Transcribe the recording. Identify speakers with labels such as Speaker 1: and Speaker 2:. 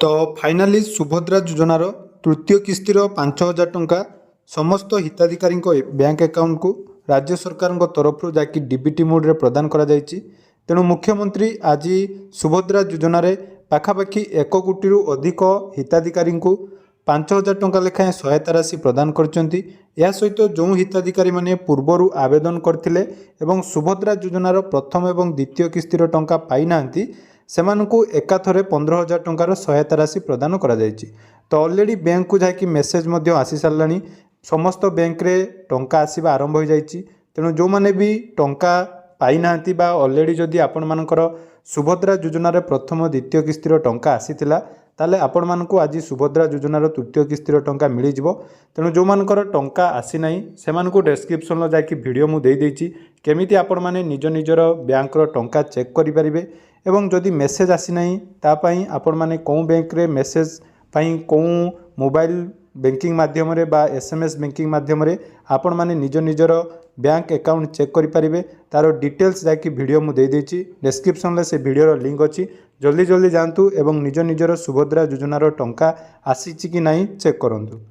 Speaker 1: तो फाइनाली सुभद्रा योजनार तृतीय किस्तिर 5,000 टंका समस्त हिताधिकारी बैंक अकाउंट को राज्य सरकार तरफ जाकि डीबीटी मोड रे प्रदान करा जायछि। तेणु मुख्यमंत्री आज सुभद्रा योजन पाखापाखि 1 कोटी अधिक हिताधिकारी को 5,000 टंका लेखाएं सहायता राशि प्रदान करछन्ति। या सहित जो हिताधिकारी माने पूर्वर आवेदन करथिले एवं सुभद्रा योजनार प्रथम एवं द्वितीय किस्तिर टंका पाई नांती सेमानकु एकाथरे 15,000 टंकार सहायता राशि प्रदान करा जायछि। तो ऑलरेडी बैंक को जाकि मेसेज मध्य आसी सारलानी, समस्त बैंक रे टंका आसीबा आरंभ हो जायछि। तेणु जो माने भी टंका पाई नांती बा ऑलरेडी जदि आपण मानकर सुभद्रा योजनार प्रथम द्वितीय किस्तिर टंका आसीथिला ताले आपण मानकु आज सुभद्रा योजनार तृतीय किस्तिर टंका मिल जिवो। तेणु जो मानकर टंका आसी नाही सेमानकु डिस्क्रिप्शन लो जाकि वीडियो मु देई देछि केमिति आपण माने निज निजर बैंक रो टंका चेक करि परिबे एवं जदि मेसेज आसी नाही ता पई आपण माने को बैंक रे मेसेज पई को मोबाइल बैंकिंग माध्यम रे बा एसएमएस बैंकिंग माध्यम रे आपण माने निज निजर बैंक अकाउंट चेक करि परिबे। तारो डिटेल्स जाकि वीडियो मु देई देछि डिस्क्रिप्शन ले से वीडियो रो लिंक अछि। जल्दी जल्दी जानतु एवं निज निजर सुभद्रा योजनार टंका आसीछि कि नाही चेक करंतु।